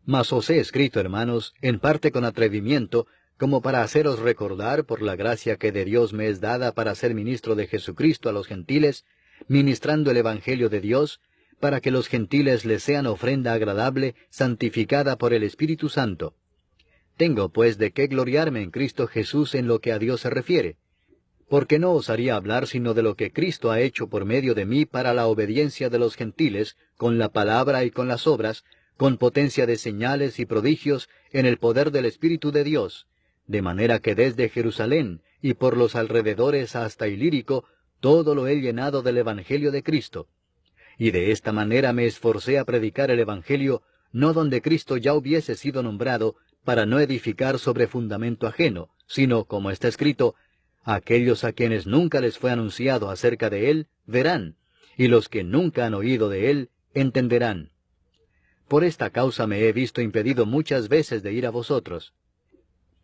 Mas os he escrito, hermanos, en parte con atrevimiento, como para haceros recordar, por la gracia que de Dios me es dada para ser ministro de Jesucristo a los gentiles, ministrando el Evangelio de Dios, para que los gentiles les sean ofrenda agradable, santificada por el Espíritu Santo. Tengo, pues, de qué gloriarme en Cristo Jesús en lo que a Dios se refiere, porque no osaría hablar sino de lo que Cristo ha hecho por medio de mí para la obediencia de los gentiles, con la palabra y con las obras, con potencia de señales y prodigios, en el poder del Espíritu de Dios, de manera que desde Jerusalén y por los alrededores hasta Ilírico, todo lo he llenado del Evangelio de Cristo. Y de esta manera me esforcé a predicar el Evangelio, no donde Cristo ya hubiese sido nombrado, para no edificar sobre fundamento ajeno, sino, como está escrito, aquellos a quienes nunca les fue anunciado acerca de él, verán, y los que nunca han oído de él, entenderán. Por esta causa me he visto impedido muchas veces de ir a vosotros.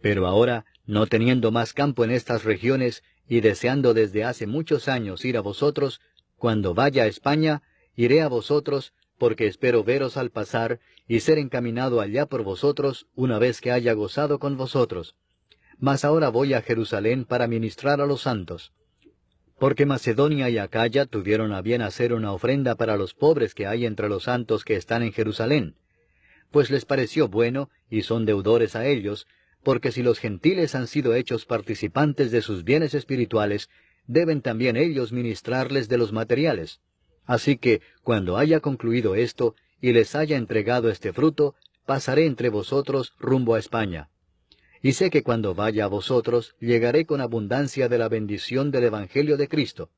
Pero ahora, no teniendo más campo en estas regiones, y deseando desde hace muchos años ir a vosotros, cuando vaya a España, iré a vosotros, porque espero veros al pasar, y ser encaminado allá por vosotros, una vez que haya gozado con vosotros. Mas ahora voy a Jerusalén para ministrar a los santos. Porque Macedonia y Acaya tuvieron a bien hacer una ofrenda para los pobres que hay entre los santos que están en Jerusalén. Pues les pareció bueno, y son deudores a ellos, porque si los gentiles han sido hechos participantes de sus bienes espirituales, deben también ellos ministrarles de los materiales. Así que, cuando haya concluido esto, y les haya entregado este fruto, pasaré entre vosotros rumbo a España. Y sé que cuando vaya a vosotros, llegaré con abundancia de la bendición del Evangelio de Cristo.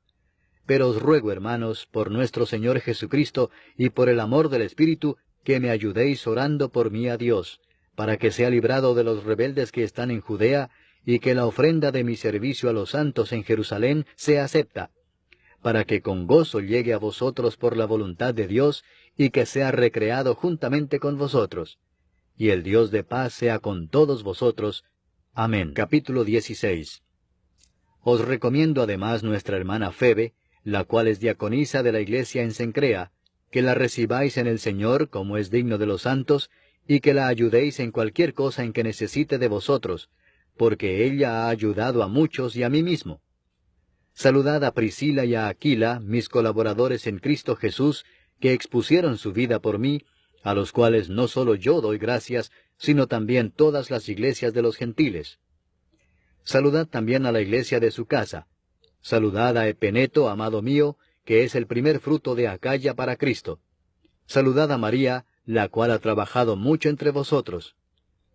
Pero os ruego, hermanos, por nuestro Señor Jesucristo, y por el amor del Espíritu, que me ayudéis orando por mí a Dios, para que sea librado de los rebeldes que están en Judea, y que la ofrenda de mi servicio a los santos en Jerusalén sea acepta, para que con gozo llegue a vosotros por la voluntad de Dios, y que sea recreado juntamente con vosotros. Y el Dios de paz sea con todos vosotros. Amén. Capítulo 16. Os recomiendo además nuestra hermana Febe, la cual es diaconisa de la iglesia en Cencrea, que la recibáis en el Señor como es digno de los santos, y que la ayudéis en cualquier cosa en que necesite de vosotros, porque ella ha ayudado a muchos y a mí mismo. Saludad a Priscila y a Aquila, mis colaboradores en Cristo Jesús, que expusieron su vida por mí, a los cuales no solo yo doy gracias, sino también todas las iglesias de los gentiles. Saludad también a la iglesia de su casa. Saludad a Epeneto, amado mío, que es el primer fruto de Acaya para Cristo. Saludad a María, la cual ha trabajado mucho entre vosotros.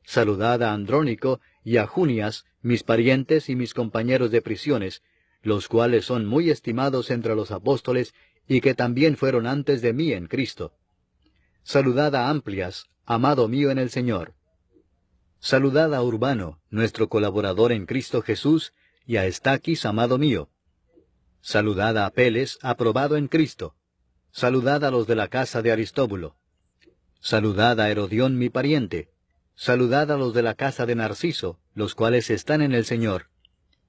Saludad a Andrónico y a Junias, mis parientes y mis compañeros de prisiones, los cuales son muy estimados entre los apóstoles, y que también fueron antes de mí en Cristo. Saludad a Amplias, amado mío en el Señor. Saludad a Urbano, nuestro colaborador en Cristo Jesús, y a Estaquis, amado mío. Saludad a Apeles, aprobado en Cristo. Saludad a los de la casa de Aristóbulo. Saludad a Herodión, mi pariente. Saludad a los de la casa de Narciso, los cuales están en el Señor.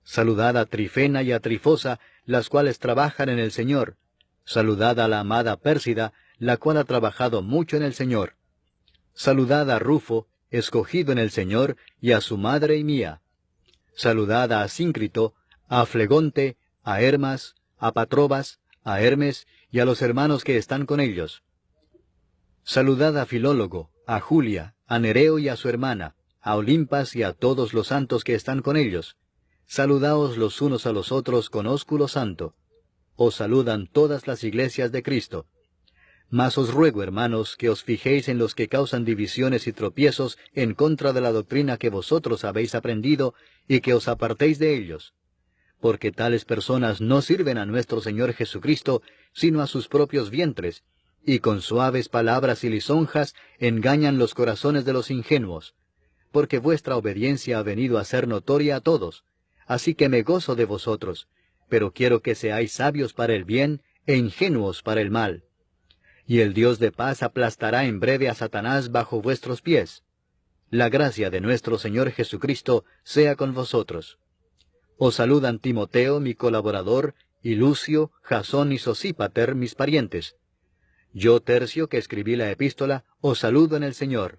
Saludad a Trifena y a Trifosa, las cuales trabajan en el Señor. Saludad a la amada Pérsida, la cual ha trabajado mucho en el Señor. Saludad a Rufo, escogido en el Señor, y a su madre y mía. Saludad a Asíncrito, a Flegonte, a Hermas, a Patrobas, a Hermes, y a los hermanos que están con ellos. Saludad a Filólogo, a Julia, a Nereo y a su hermana, a Olimpas y a todos los santos que están con ellos. Saludaos los unos a los otros con ósculo santo. Os saludan todas las iglesias de Cristo. Mas os ruego, hermanos, que os fijéis en los que causan divisiones y tropiezos en contra de la doctrina que vosotros habéis aprendido, y que os apartéis de ellos. porque tales personas no sirven a nuestro Señor Jesucristo, sino a sus propios vientres, y con suaves palabras y lisonjas engañan los corazones de los ingenuos. Porque vuestra obediencia ha venido a ser notoria a todos, así que me gozo de vosotros, pero quiero que seáis sabios para el bien e ingenuos para el mal. Y el Dios de paz aplastará en breve a Satanás bajo vuestros pies. La gracia de nuestro Señor Jesucristo sea con vosotros. Os saludan Timoteo, mi colaborador, y Lucio, Jasón y Sosípater, mis parientes. Yo, Tercio, que escribí la epístola, os saludo en el Señor.